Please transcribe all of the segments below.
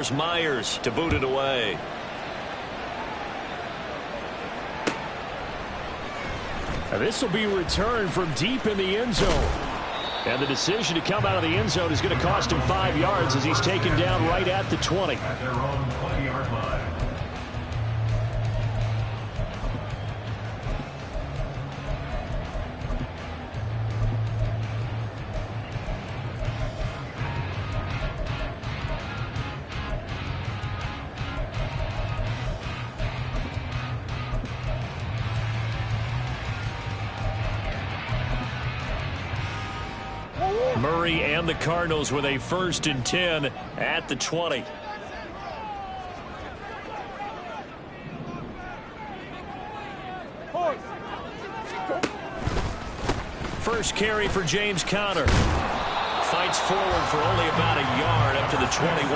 There's Myers to boot it away. This will be returned from deep in the end zone. And the decision to come out of the end zone is going to cost him 5 yards as he's taken down right at the 20. At their own 20-yard line. Murray and the Cardinals with a 1st and 10 at the 20. First carry for James Conner. Fights forward for only about a yard up to the 21.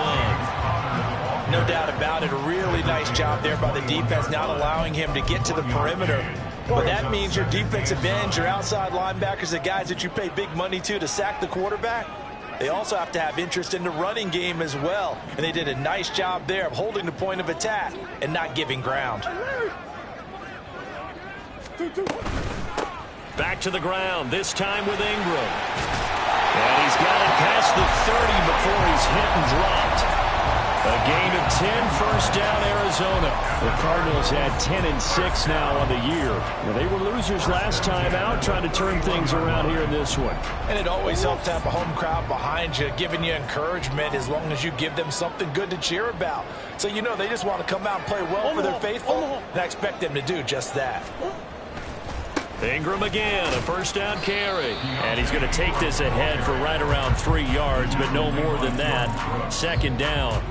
No doubt about it. A really nice job there by the defense, not allowing him to get to the perimeter. But that means your defensive ends, your outside linebackers, the guys that you pay big money to sack the quarterback, they also have to have interest in the running game as well. And they did a nice job there of holding the point of attack and not giving ground. Back to the ground, this time with Ingram. And he's got it past the 30 before he's hit and dropped. A gain of 10, first down, Arizona. The Cardinals had 10-6 now on the year. Well, they were losers last time out, trying to turn things around here in this one. And it always helps to have a home crowd behind you, giving you encouragement as long as you give them something good to cheer about. So you know they just want to come out and play well for their faithful, and I expect them to do just that. Ingram again, a first down carry. And he's going to take this ahead for right around 3 yards, but no more than that. 2nd down.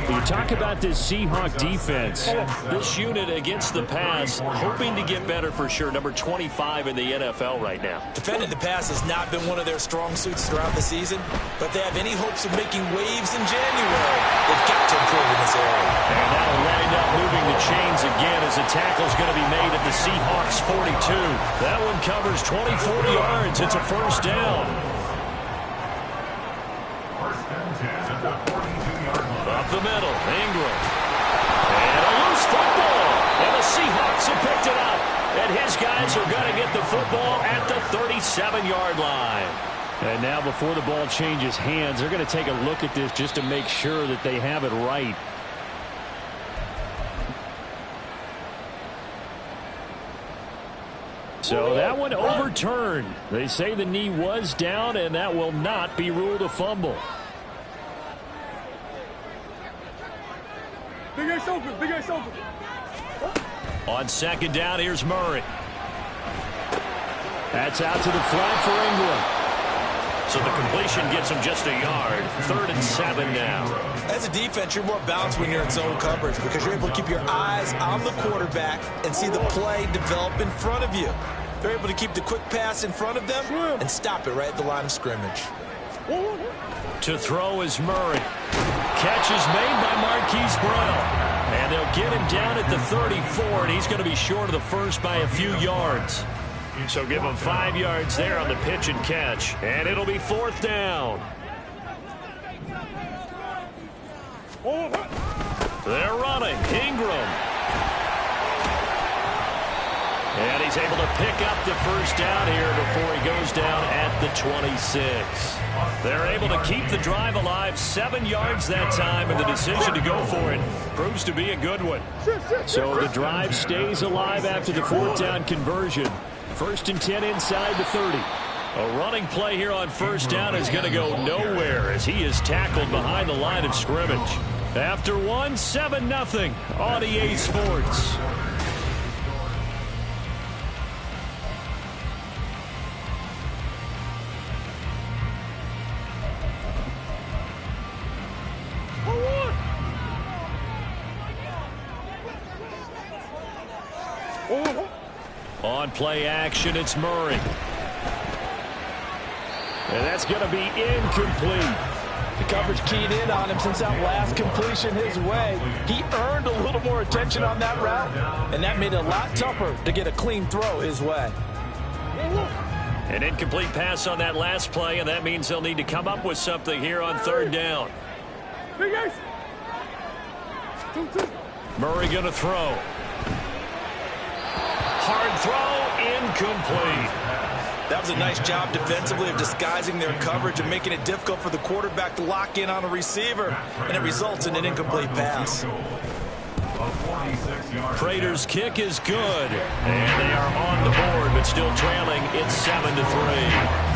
You talk about this Seahawk defense. This unit against the pass, hoping to get better for sure. Number 25 in the NFL right now. Defending the pass has not been one of their strong suits throughout the season, but if they have any hopes of making waves in January, they've got to improve in this area. And that'll wind up moving the chains again as the tackle's going to be made at the Seahawks 42. That one covers 24 yards. It's a first down. First and 10 at the 42-yard line. Up the middle, Ingram. And a loose football. And the Seahawks have picked it up. And his guys are going to get the football at the 37-yard line. And now before the ball changes hands, they're going to take a look at this just to make sure that they have it right. So that one overturned. They say the knee was down, and that will not be ruled a fumble. Big ass open, big ass open. On 2nd down, here's Murray. That's out to the flat for Ingram. So the completion gets him just a yard. 3rd and 7 now. As a defense, you're more balanced when you're in zone coverage because you're able to keep your eyes on the quarterback and see the play develop in front of you. They're able to keep the quick pass in front of them and stop it right at the line of scrimmage. To throw is Murray. Catch is made by Marquise Brown. And they'll get him down at the 34, and he's going to be short of the first by a few yards. So give him 5 yards there on the pitch and catch. And it'll be 4th down. They're running. Ingram. And he's able to pick up the first down here before he goes down at the 26. They're able to keep the drive alive, 7 yards that time, and the decision to go for it proves to be a good one. So the drive stays alive after the 4th down conversion. 1st and 10 inside the 30. A running play here on 1st down is going to go nowhere as he is tackled behind the line of scrimmage. After one, 7-0 on EA Sports. On play action, it's Murray. And that's going to be incomplete. The coverage keyed in on him since that last completion his way. He earned a little more attention on that route, and that made it a lot tougher to get a clean throw his way. An incomplete pass on that last play, and that means they'll need to come up with something here on 3rd down. Murray going to throw. Hard throw, incomplete. That was a nice job defensively of disguising their coverage and making it difficult for the quarterback to lock in on a receiver, and it results in an incomplete pass. Prater's kick is good, and they are on the board, but still trailing. It's 7-3.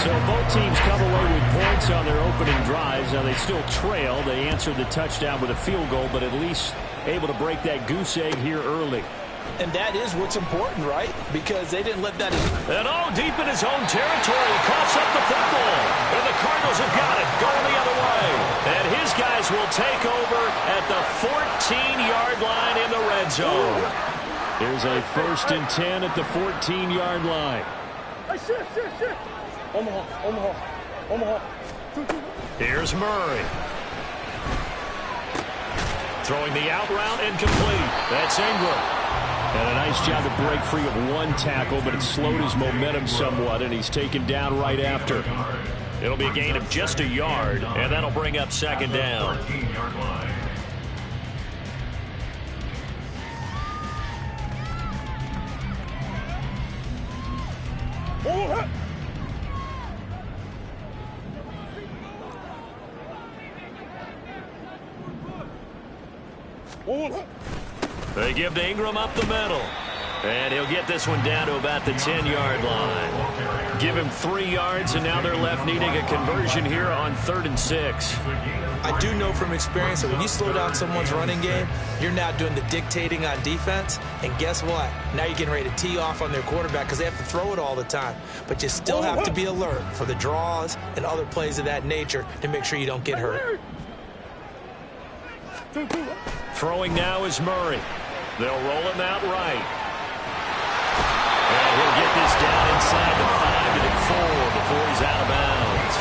So both teams come away with points on their opening drives. Now they still trail. They answered the touchdown with a field goal, but at least able to break that goose egg here early. And that is what's important, right? Because they didn't let that in. And deep in his own territory, he coughs up the football. And the Cardinals have got it, going the other way. And his guys will take over at the 14-yard line in the red zone. Here's a 1st and 10 at the 14-yard line. Here's Murray. Throwing the out route incomplete. That's Ingram. And a nice job to break free of one tackle, but it slowed his momentum somewhat, and he's taken down right after. It'll be a gain of just a yard, and that'll bring up 2nd down. They give to Ingram up the middle. And he'll get this one down to about the 10-yard line. Give him 3 yards, and now they're left needing a conversion here on 3rd and 6. I do know from experience that when you slow down someone's running game, you're now doing the dictating on defense. And guess what? Now you're getting ready to tee off on their quarterback because they have to throw it all the time. But you still have to be alert for the draws and other plays of that nature to make sure you don't get hurt. Throwing now is Murray. They'll roll him out right. And he'll get this down inside the 5 to the 4 before he's out of bounds.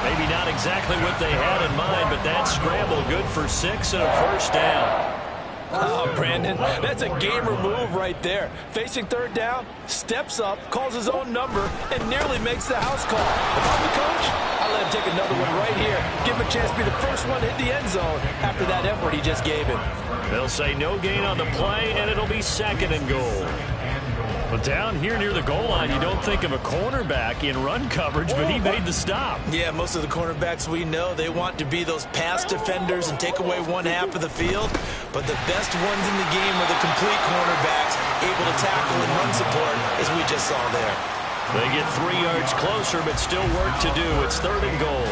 Maybe not exactly what they had in mind, but that scramble good for 6 and a 1st down. Oh, Brandon, that's a gamer move right there. Facing 3rd down, steps up, calls his own number, and nearly makes the house call. If I'm the coach, I'll let him take another one right here. Give him a chance to be the first one to hit the end zone after that effort he just gave him. They'll say no gain on the play, and it'll be 2nd and goal. But down here near the goal line, you don't think of a cornerback in run coverage, but he made the stop. Yeah, most of the cornerbacks we know, they want to be those pass defenders and take away one half of the field. But the best ones in the game are the complete cornerbacks, able to tackle and run support, as we just saw there. They get 3 yards closer, but still work to do. It's 3rd and goal.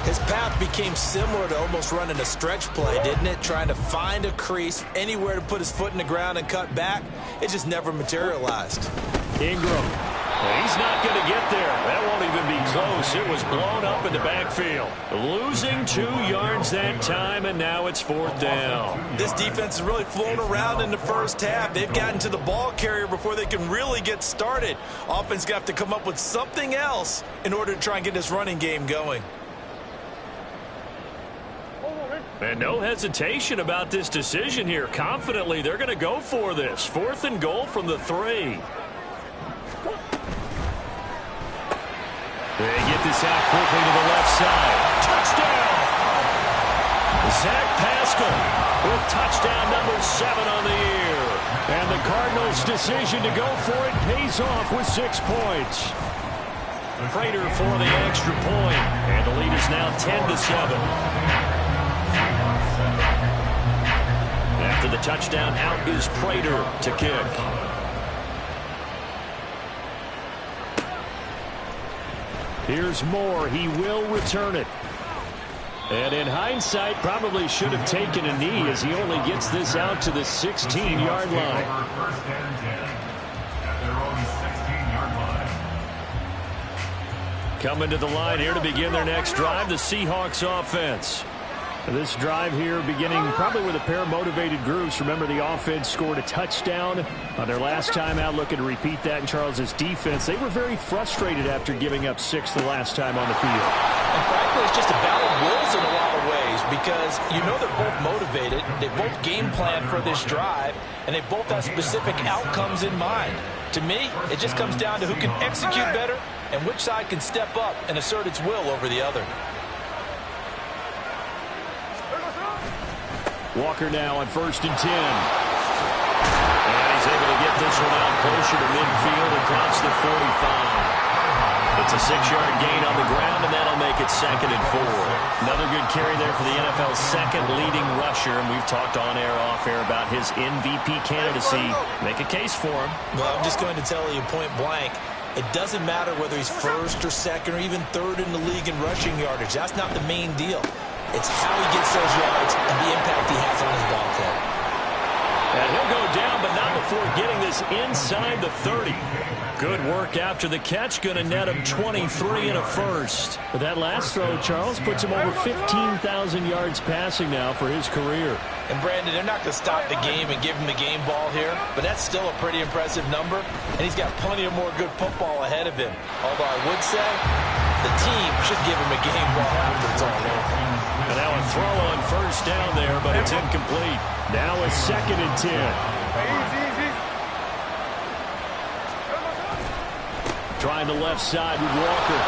His path became similar to almost running a stretch play, didn't it? Trying to find a crease, anywhere to put his foot in the ground and cut back. It just never materialized. Ingram. He's not going to get there. That won't even be close. It was blown up in the backfield. Losing 2 yards that time, and now it's 4th down. This defense has really flown around in the first half. They've gotten to the ball carrier before they can really get started. Offense got to come up with something else in order to try and get this running game going. And no hesitation about this decision here. Confidently, they're going to go for this. 4th and goal from the 3. They get this out quickly to the left side. Touchdown! Zach Pascal with touchdown number 7 on the year. And the Cardinals' decision to go for it pays off with 6 points. Prater for the extra point. And the lead is now 10-7. After the touchdown, out is Prater to kick. Here's Moore. He will return it. And in hindsight, probably should have taken a knee as he only gets this out to the 16-yard line. First and 10 at their own 16-yard line. Coming to the line here to begin their next drive, the Seahawks offense. This drive here beginning probably with a pair of motivated groups. Remember, the offense scored a touchdown on their last time out. Looking to repeat that in Charles's defense. They were very frustrated after giving up 6 the last time on the field. And frankly, it's just a battle of wills in a lot of ways because you know they're both motivated. They both game plan for this drive, and they both have specific outcomes in mind. To me, it just comes down to who can execute better and which side can step up and assert its will over the other. Walker now on 1st and 10. And he's able to get this one out closer to midfield across the 45. It's a 6-yard gain on the ground, and that'll make it 2nd and 4. Another good carry there for the NFL's second leading rusher, and we've talked on air, off air about his MVP candidacy. Make a case for him. Well, I'm just going to tell you point blank, it doesn't matter whether he's 1st or 2nd or even 3rd in the league in rushing yardage. That's not the main deal. It's how he gets those yards and the impact he has on his ball club. And he'll go down, but not before getting this inside the 30. Good work after the catch. Going to net him 23 and a first. But that last throw, Charles, puts him over 15,000 yards passing now for his career. And, Brandon, they're not going to stop the game and give him the game ball here, but that's still a pretty impressive number, and he's got plenty of more good football ahead of him. Although I would say the team should give him a game ball after it's all over. And now a throw on 1st down there, but it's incomplete. Now a 2nd and 10. Trying the left side with Walker.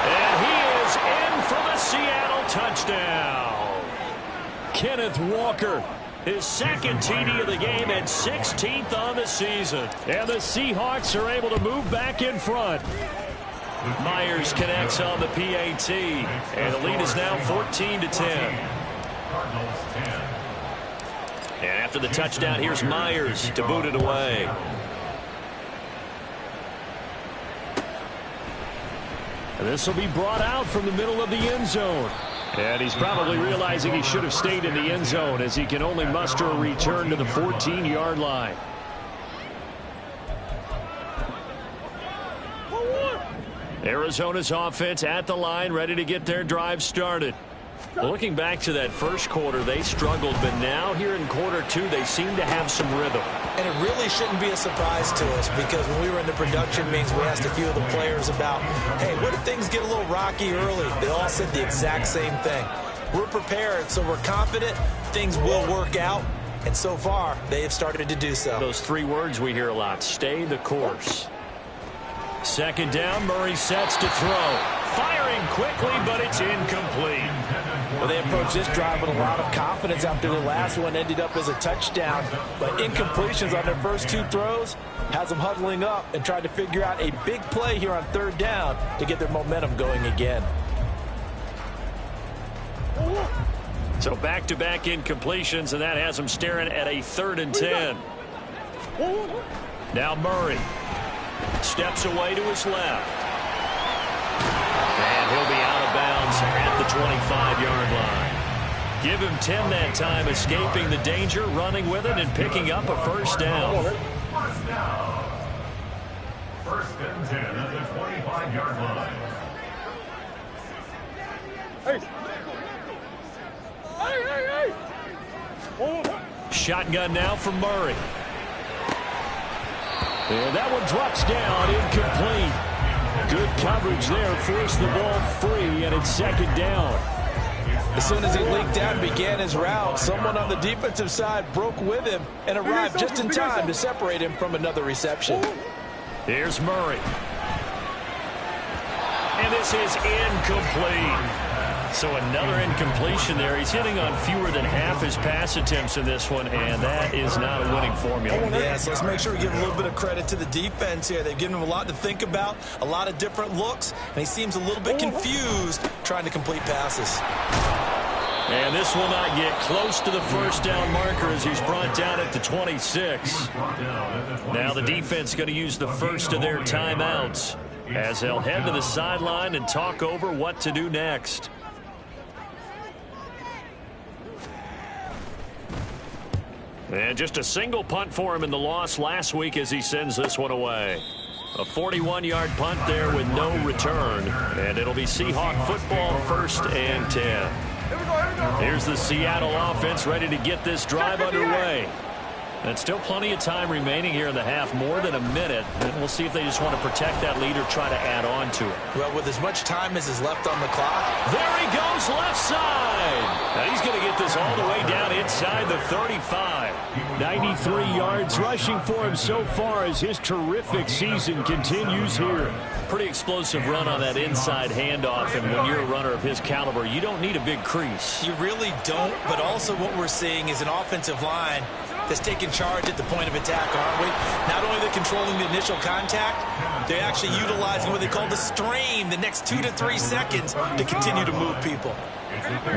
And he is in for the Seattle touchdown. Kenneth Walker, his 2nd TD of the game and 16th on the season. and the Seahawks are able to move back in front. Myers connects on the PAT, and the lead is now 14-10. Cardinals 10. And after the touchdown, here's Myers to boot it away. And this will be brought out from the middle of the end zone. And he's probably realizing he should have stayed in the end zone, as he can only muster a return to the 14-yard line. Arizona's offense at the line, ready to get their drive started. Well, looking back to that first quarter, they struggled, but now here in quarter 2, they seem to have some rhythm. And it really shouldn't be a surprise to us, because when we were in the production meetings, we asked a few of the players about, hey, what if things get a little rocky early? They all said the exact same thing. We're prepared, so we're confident things will work out. And so far, they have started to do so. Those 3 words we hear a lot: stay the course. 2nd down, Murray sets to throw. Firing quickly, but it's incomplete. Well, they approached this drive with a lot of confidence after the last one ended up as a touchdown. But incompletions on their first 2 throws has them huddling up and trying to figure out a big play here on 3rd down to get their momentum going again. So back-to-back incompletions, and that has them staring at a 3rd and 10. Now Murray steps away to his left. And he'll be out of bounds at the 25-yard line. Give him 10 that time, escaping the danger, running with it, and picking up a 1st down. First down. 1st and 10 at the 25-yard line. Shotgun now for Murray. And that one drops down, incomplete. Good coverage there, forced the ball free, and it's 2nd down. As soon as he leaked out and began his route, someone on the defensive side broke with him and arrived just in time to separate him from another reception. Here's Murray. And this is incomplete. So another incompletion there. He's hitting on fewer than half his pass attempts in this one, and that is not a winning formula. Yeah, so let's make sure we give a little bit of credit to the defense here. They've given him a lot to think about, a lot of different looks, and he seems a little bit confused trying to complete passes. And this will not get close to the 1st down marker as he's brought down at the 26. Now the defense going to use the first of their timeouts as they'll head to the sideline and talk over what to do next. And just a single punt for him in the loss last week as he sends this one away. A 41-yard punt there with no return. And it'll be Seahawk football, 1st and 10. Here's the Seattle offense ready to get this drive underway. And still plenty of time remaining here in the half, more than a minute. And we'll see if they just want to protect that lead or try to add on to it. Well, with as much time as is left on the clock. There he goes, left side. Now he's going to get this all the way down inside the 35. 93 yards rushing for him so far as his terrific season continues here. Pretty explosive run on that inside handoff, and when you're a runner of his caliber, you don't need a big crease. You really don't, but also what we're seeing is an offensive line that's taking charge at the point of attack, aren't we? Not only are they controlling the initial contact, they're actually utilizing what they call the strain the next 2 to 3 seconds to continue to move people.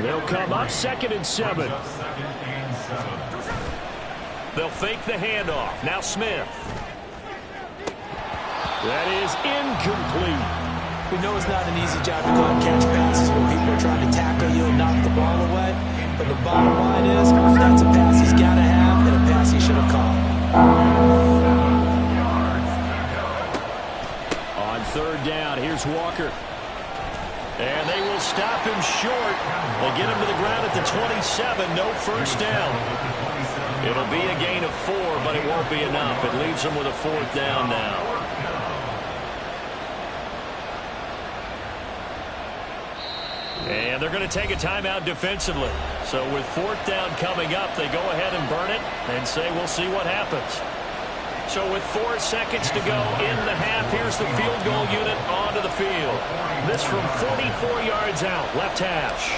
They'll come up 2nd and 7. They'll fake the handoff. Now Smith. That is incomplete. We know it's not an easy job to go and catch passes when people are trying to tackle you and knock the ball away. But the bottom line is that's a pass he's got to have and a pass he should have caught. On 3rd down, here's Walker. And they will stop him short. They get him to the ground at the 27. No first down. It'll be a gain of 4, but it won't be enough. It leaves them with a 4th down now. And they're going to take a timeout defensively. So with 4th down coming up, they go ahead and burn it and say we'll see what happens. So with 4 seconds to go in the half, here's the field goal unit onto the field. This from 44 yards out, left hash.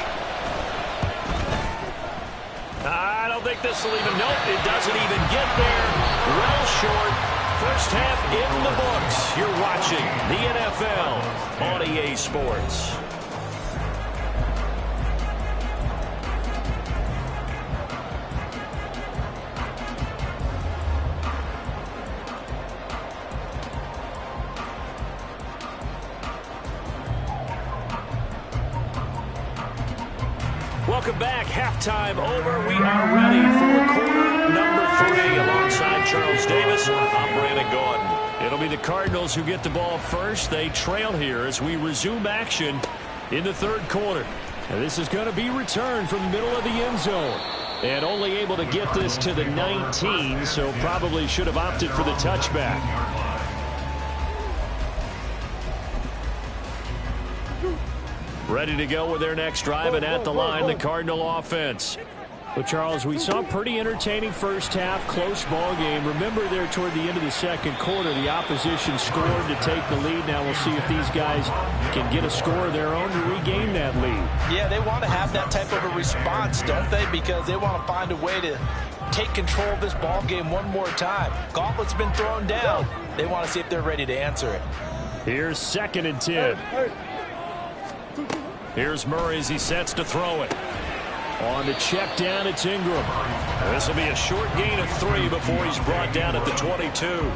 I don't think this will even, nope, it doesn't even get there. Well short. First half in the books. You're watching the NFL on EA Sports. Welcome back. Halftime over. We are ready for quarter number 3 alongside Charles Davis. I'm Brandon Gordon. It'll be the Cardinals who get the ball first. They trail here as we resume action in the 3rd quarter. And this is going to be returned from the middle of the end zone. And only able to get this to the 19, so probably should have opted for the touchback. Ready to go with their next drive, and at the line, the Cardinal offense. Well, Charles, we saw a pretty entertaining first half, close ball game. Remember there toward the end of the 2nd quarter, the opposition scored to take the lead. Now we'll see if these guys can get a score of their own to regain that lead. Yeah, they want to have that type of a response, don't they? Because they want to find a way to take control of this ball game one more time. Gauntlet's been thrown down. They want to see if they're ready to answer it. Here's 2nd and 10. Here's Murray as he sets to throw it. On the check down, it's Ingram. This will be a short gain of 3 before he's brought down at the 22.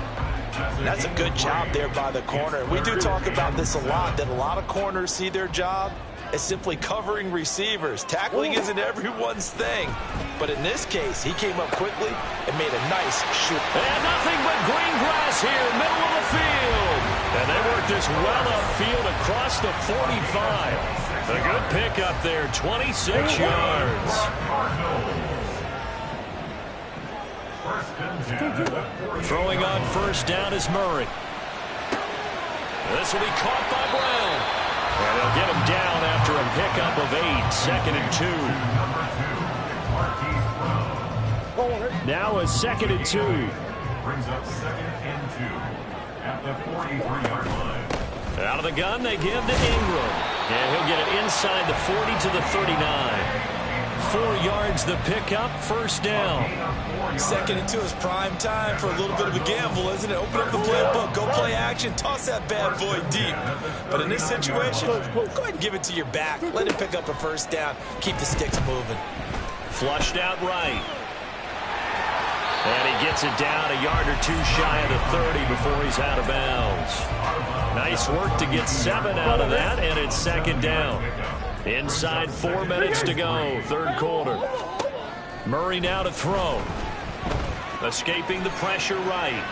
That's a good job there by the corner. We do talk about this a lot, that a lot of corners see their job as simply covering receivers. Tackling isn't everyone's thing. But in this case, he came up quickly and made a nice shoot. And nothing but green grass here, middle of the field. And they work this well upfield across the 45. A good pickup there, 26 yards. Throwing on first down is Murray. This will be caught by Brown. And they'll get him down after a pickup of 8, 2nd and 2. Now a 2nd and 2. Brings up 2nd and 2 at the 43-yard line. Out of the gun, they give to Ingram. And he'll get it inside the 40 to the 39. 4 yards the pickup, first down. 2nd and 2 is prime time for a little bit of a gamble, isn't it? Open up the playbook, go play action, toss that bad boy deep. But in this situation, go ahead and give it to your back. Let him pick up a first down. Keep the sticks moving. Flushed out right. And he gets it down a yard or 2 shy of the 30 before he's out of bounds. Nice work to get 7 out of that, and it's 2nd down. Inside 4 minutes to go, 3rd quarter. Murray now to throw. Escaping the pressure right.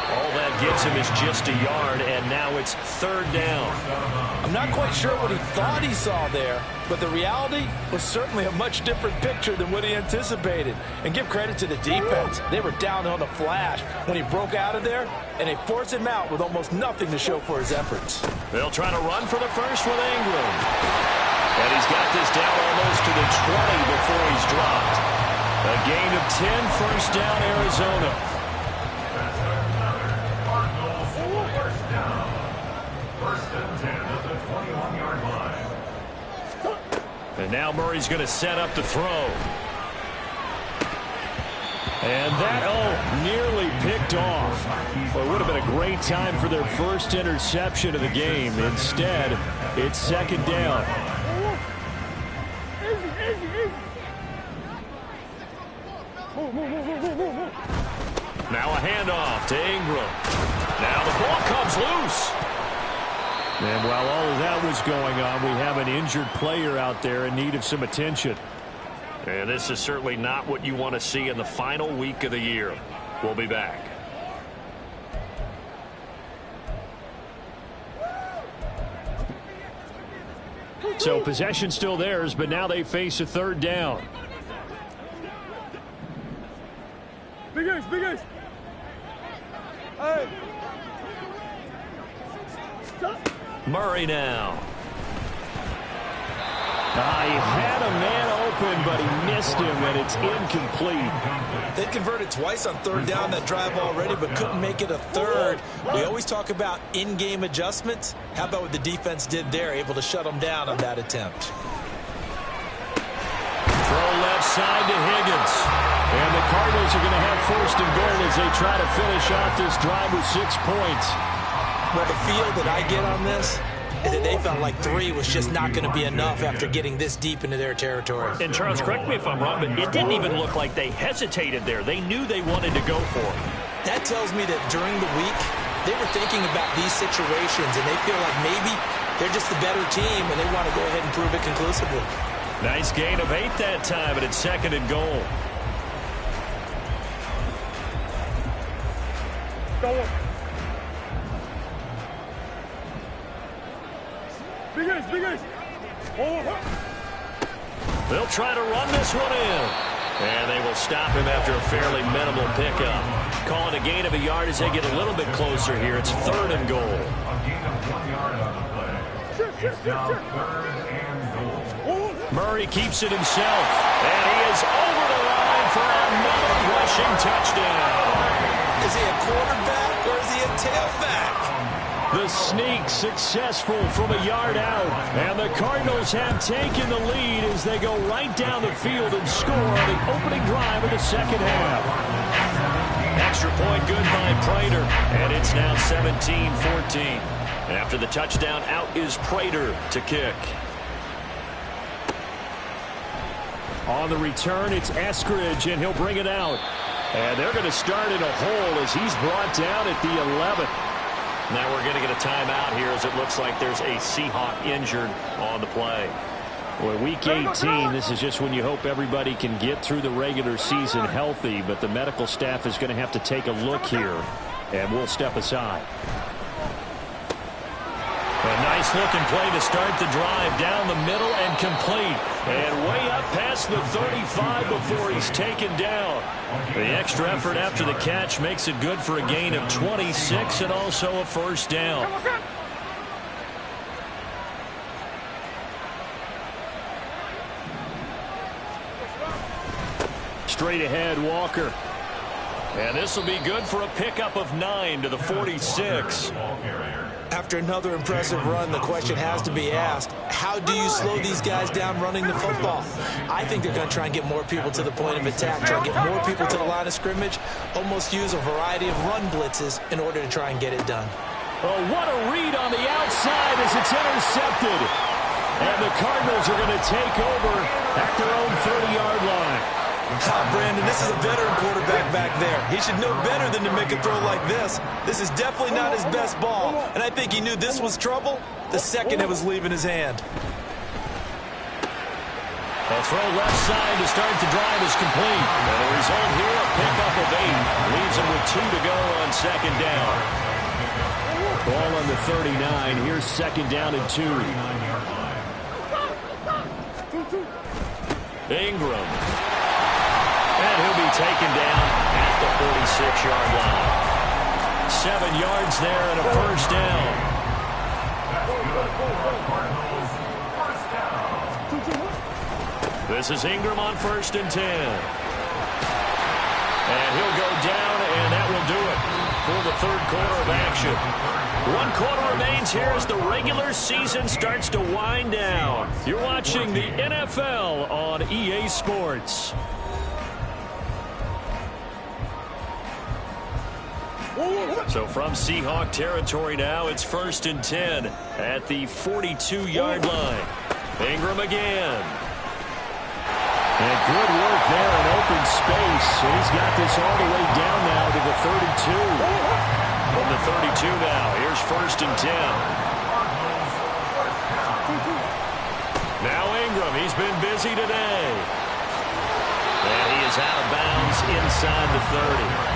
All that gets him is just a yard, and now it's 3rd down. I'm not quite sure what he thought he saw there, but the reality was certainly a much different picture than what he anticipated. And give credit to the defense. They were down on the flash when he broke out of there, and they forced him out with almost nothing to show for his efforts. They'll try to run for the first with Ingram. And he's got this down almost to the 20 before he's dropped. A gain of 10, first down, Arizona. That's another Cardinals first down. First and 10 at the 21-yard line. And now Murray's going to set up to throw. And that, nearly picked off. Well, it would have been a great time for their first interception of the game. Instead, it's second down. Now a handoff to Ingram. Now the ball comes loose. And while all of that was going on, we have an injured player out there in need of some attention. And this is certainly not what you want to see in the final week of the year. We'll be back. So possession still theirs, but now they face a third down. Big ace, big ace. Hey. Murray now. He had a man open, but he missed him, and it's incomplete. They converted twice on third down that drive already, but couldn't make it a third. We always talk about in-game adjustments. How about what the defense did there, able to shut them down on that attempt? Throw left side to Higgins. And the Cardinals are going to have first and goal as they try to finish off this drive with 6 points. Well, the feel that I get on this is that they felt like 3 was just not going to be enough after getting this deep into their territory. And Charles, correct me if I'm wrong, but it didn't even look like they hesitated there. They knew they wanted to go for it. That tells me that during the week, they were thinking about these situations, and they feel like maybe they're just the better team, and they want to go ahead and prove it conclusively. Nice gain of 8 that time, and it's second and goal. Big ace, big ace. They'll try to run this one in. And they will stop him after a fairly minimal pickup. Calling a gain of a yard as they get a little bit closer here. It's third and goal. A gain of 1 yard on the play. It's now third and goal. Murray keeps it himself. And he is over the line for another rushing touchdown. Is he a quarterback or is he a tailback? The sneak successful from a yard out. And the Cardinals have taken the lead as they go right down the field and score on the opening drive of the second half. Extra point good by Prater. And it's now 17-14. After the touchdown, out is Prater to kick. On the return, it's Eskridge, and he'll bring it out. And they're going to start in a hole as he's brought down at the 11. Now we're going to get a timeout here as it looks like there's a Seahawk injured on the play. Boy, week 18, this is just when you hope everybody can get through the regular season healthy, but the medical staff is going to have to take a look here, and we'll step aside. A nice looking play to start the drive down the middle and complete. And way up past the 35 before he's taken down. The extra effort after the catch makes it good for a gain of 26 and also a first down. Straight ahead, Walker. And this will be good for a pickup of 9 to the 46. After another impressive run, the question has to be asked, how do you slow these guys down running the football? I think they're going to try and get more people to the point of attack, try and get more people to the line of scrimmage, almost use a variety of run blitzes in order to try and get it done. Oh, what a read on the outside as it's intercepted. And the Cardinals are going to take over at their own 30-yard line. Brandon, this is a veteran quarterback back there. He should know better than to make a throw like this. This is definitely not his best ball, and I think he knew this was trouble the second it was leaving his hand. A throw left side to start the drive is complete. And the result here, a pickup of 8. Leaves him with 2 to go on second down. Ball on the 39. Here's second down and 2. Ingram. And he'll be taken down at the 46-yard line. 7 yards there and a first down. This is Ingram on 1st and 10. do it for the third quarter of action. 1 quarter remains here as the regular season starts to wind down. You're watching the NFL on EA Sports. So from Seahawk territory now, it's 1st and 10 at the 42-yard line. Ingram again. And good work there in open space. And he's got this all the way down now to the 32. From the 32 now, here's 1st and 10. Now Ingram, he's been busy today. And he is out of bounds inside the 30.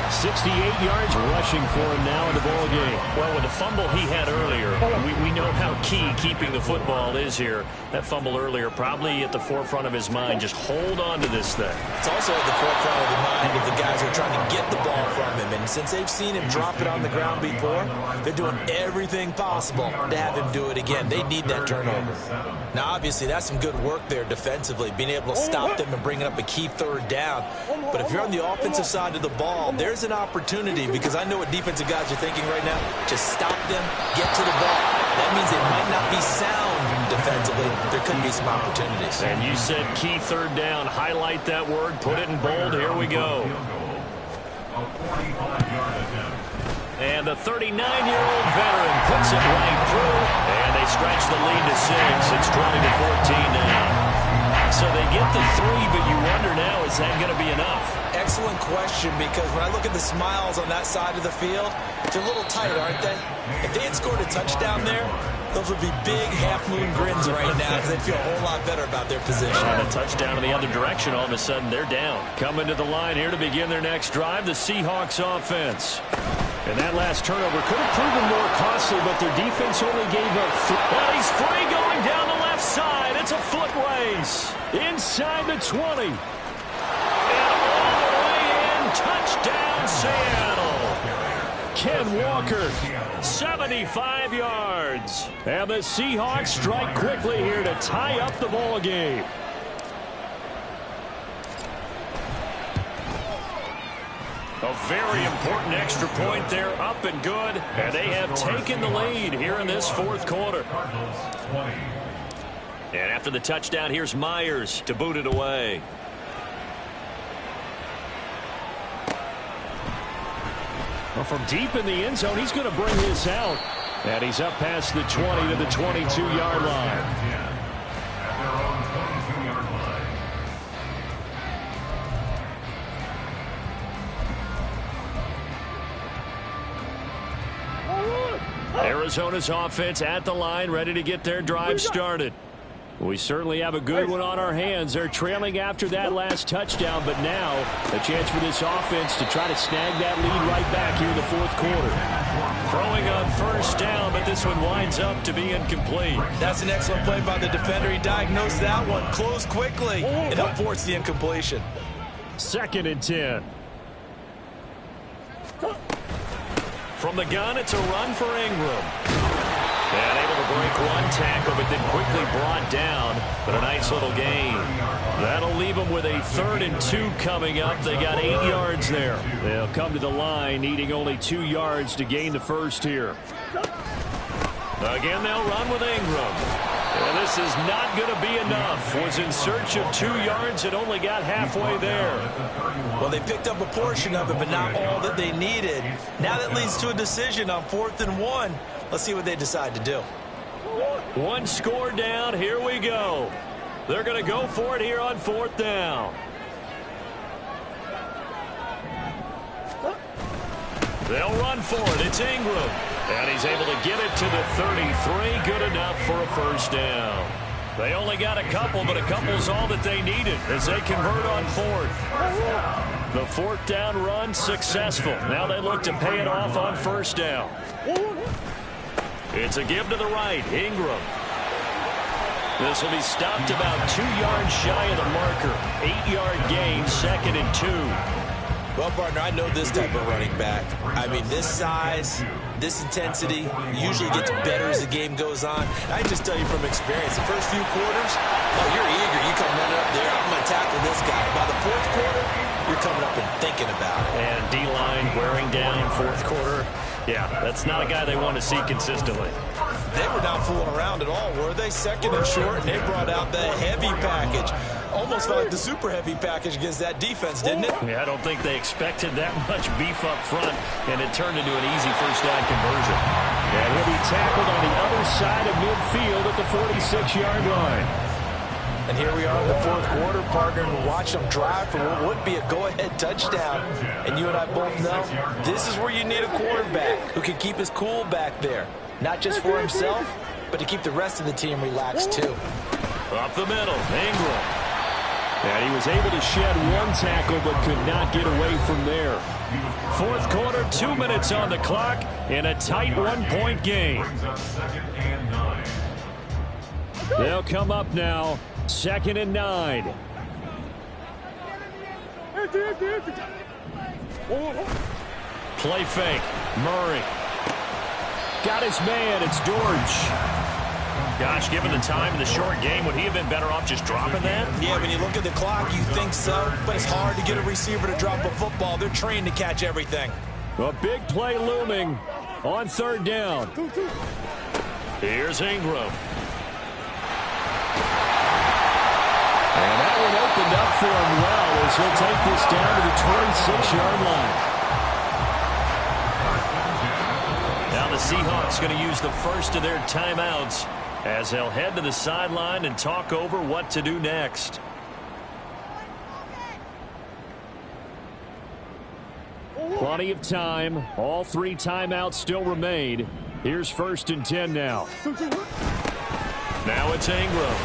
68 yards rushing for him now in the ball game. Well, with the fumble he had earlier, we know how key keeping the football is here. That fumble earlier probably at the forefront of his mind. Just hold on to this thing. It's also at the forefront of the mind of the guys who are trying to get the ball from him. And since they've seen him drop it on the ground before, they're doing everything possible to have him do it again. They need that turnover. Now, obviously, that's some good work there defensively, being able to stop them and bringing up a key third down. But if you're on the offensive side of the ball, there's an opportunity, because I know what defensive guys are thinking right now. Just stop them, get to the ball. That means they might not be sound defensively. There could be some opportunities. And you said key third down. Highlight that word. Put it in bold. Here we go. And the 39-year-old veteran puts it right through. And they stretch the lead to 6. It's 20-14 now. So they get the 3, but you wonder now, is that going to be enough? Excellent question, because when I look at the smiles on that side of the field, they're a little tight, aren't they? If they had scored a touchdown there, those would be big half-moon grins right now, because they'd feel a whole lot better about their position. And a touchdown in the other direction, all of a sudden they're down. Coming to the line here to begin their next drive, the Seahawks offense. And that last turnover could have proven more costly, but their defense only gave up 3. Well, he's free going down the left side. It's a foot race. Inside the 20. And all the way in, touchdown Seattle. Ken Walker. 75 yards. And the Seahawks strike quickly here to tie up the ball game. A very important extra point there, up and good. And they have taken the lead here in this fourth quarter. And after the touchdown, here's Myers to boot it away. Well, from deep in the end zone, he's going to bring this out. And he's up past the 20 to the 22-yard line. Arizona's offense at the line, ready to get their drive started. We certainly have a good one on our hands. They're trailing after that last touchdown, but now a chance for this offense to try to snag that lead right back here in the fourth quarter. Throwing on first down, but this one winds up to be incomplete. That's an excellent play by the defender. He diagnosed that one, closed quickly, and helped force the incompletion. 2nd and 10. From the gun, it's a run for Ingram. And able to break one tackle, but then quickly brought down. But a nice little gain. That'll leave them with a 3rd and 2 coming up. They got 8 yards there. They'll come to the line, needing only 2 yards to gain the first here. Again, they'll run with Ingram. And this is not going to be enough. Was in search of 2 yards and only got halfway there. Well, they picked up a portion of it, but not all that they needed. Now that leads to a decision on 4th and 1. Let's see what they decide to do. One score down. Here we go. They're going to go for it here on 4th down. They'll run for it. It's Ingram. And he's able to get it to the 33. Good enough for a first down. They only got a couple, but a couple's all that they needed as they convert on 4th. The 4th down run successful. Now they look to pay it off on first down. It's a give to the right. Ingram. This will be stopped about 2 yards shy of the marker. 8-yard gain, 2nd and 2. Well, partner, I know this type of running back. I mean, this size, this intensity usually gets better as the game goes on. I can just tell you from experience, the first few quarters, oh, you're eager. You come running up there, I'm going to tackle this guy. By the 4th quarter, you're coming up and thinking about it. And D-line wearing down fourth quarter. Yeah, that's not a guy they want to see consistently. They were not fooling around at all, were they? Second and short, and they brought out the heavy package. Almost felt like the super heavy package against that defense, didn't it? Yeah, I don't think they expected that much beef up front, and it turned into an easy first down conversion. And he'll be tackled on the other side of midfield at the 46-yard line. And here we are in the fourth quarter, partner, and we're watching them drive for what would be a go-ahead touchdown. And you and I both know this is where you need a quarterback who can keep his cool back there. Not just for himself, but to keep the rest of the team relaxed too. Up the middle, Ingram. And he was able to shed one tackle but could not get away from there. Fourth quarter, 2 minutes on the clock in a tight one-point game. They'll come up now, 2nd and 9. Play fake, Murray. Got his man, it's Dortch. Gosh, given the time in the short game, would he have been better off just dropping that? Yeah, when you look at the clock, you think so, but it's hard to get a receiver to drop a football. They're trained to catch everything. A big play looming on 3rd down. Here's Ingram. And that one opened up for him well as he'll take this down to the 26-yard line. Now the Seahawks going to use the first of their timeouts as they'll head to the sideline and talk over what to do next. Plenty of time. All 3 timeouts still remain. Here's 1st and 10 now. Now it's Ingram.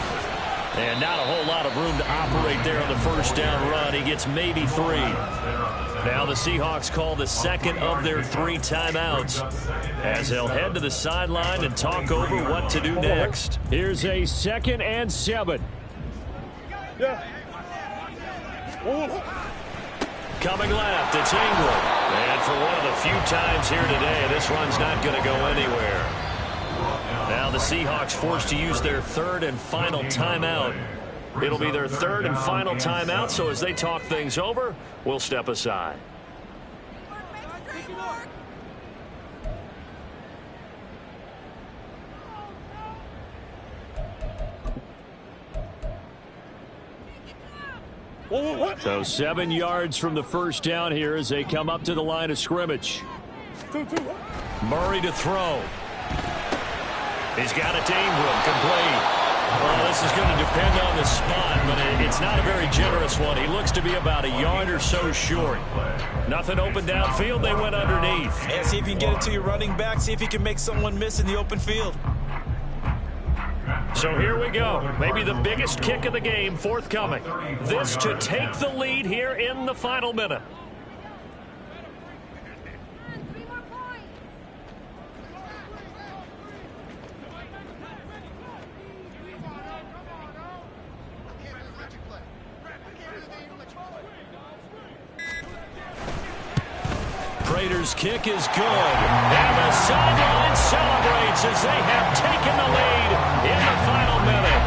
And not a whole lot of room to operate there on the first down run. He gets maybe 3. Now the Seahawks call the second of their 3 timeouts as they'll head to the sideline and talk over what to do next. Here's a 2nd and 7. Coming left, it's Ingram. And for one of the few times here today, this run's not going to go anywhere. Now the Seahawks forced to use their 3rd and final timeout. It'll be their 3rd and final timeout, so as they talk things over, we'll step aside. So 7 yards from the first down here as they come up to the line of scrimmage. Murray to throw. He's got it to Ingram, complete. Well, this is going to depend on the spot, but it's not a very generous one. He looks to be about a yard or so short. Nothing open downfield. They went underneath. And see if you can get it to your running back. See if you can make someone miss in the open field. So here we go. Maybe the biggest kick of the game forthcoming. This to take the lead here in the final minute. Raiders kick is good. And the sideline celebrates as they have taken the lead in the final minute.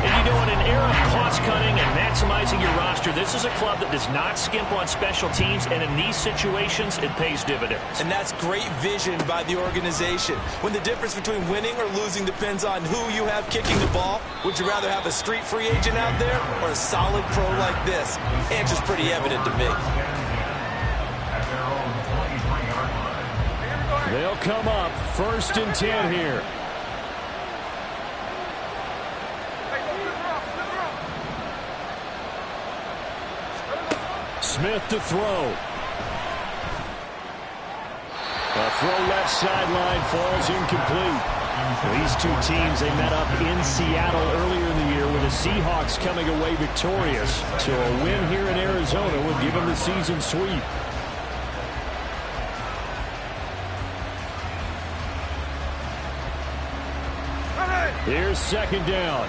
And you know, in an era of cost-cutting and maximizing your roster, this is a club that does not skimp on special teams, and in these situations, it pays dividends. And that's great vision by the organization. When the difference between winning or losing depends on who you have kicking the ball, would you rather have a street free agent out there or a solid pro like this? Answer's pretty evident to me. They'll come up 1st and 10 here. Smith to throw. A throw left sideline falls incomplete. These two teams, they met up in Seattle earlier in the year with the Seahawks coming away victorious. So a win here in Arizona would give them the season sweep. Here's 2nd down.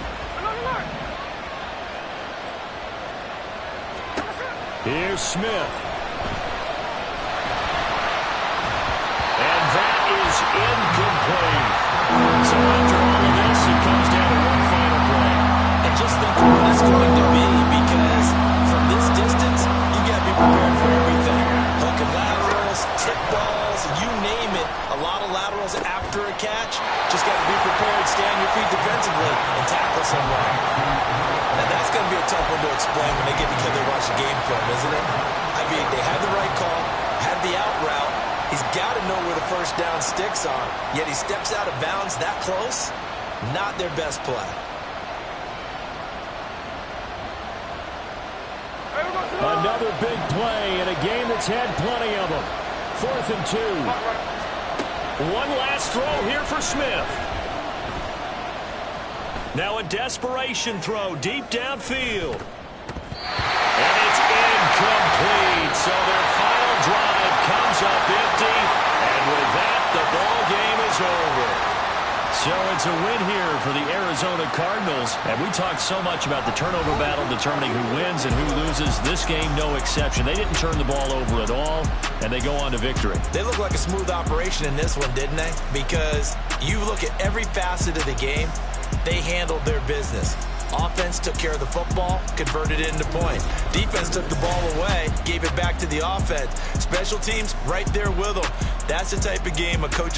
Here's Smith. And that is incomplete. So after all of this, it comes down to one final play. And just think what it's going to be, because from this distance, you got to be A lot of laterals after a catch. Just got to be prepared, stay on your feet defensively, and tackle someone. Now, that's going to be a tough one to explain when they get together and watch the game film, isn't it? I mean, they had the right call, had the out route. He's got to know where the first down sticks are, yet he steps out of bounds that close. Not their best play. Another big play in a game that's had plenty of them. 4th and 2. One last throw here for Smith. Now a desperation throw deep downfield. And it's incomplete. So their final drive comes up empty. And with that, the ball game is over. So it's a win here for the Arizona Cardinals. And we talked so much about the turnover battle determining who wins and who loses. This game, no exception. They didn't turn the ball over at all, and they go on to victory. They look like a smooth operation in this one, didn't they? Because you look at every facet of the game, they handled their business. Offense took care of the football, converted it into points. Defense took the ball away, gave it back to the offense. Special teams right there with them. That's the type of game a coach is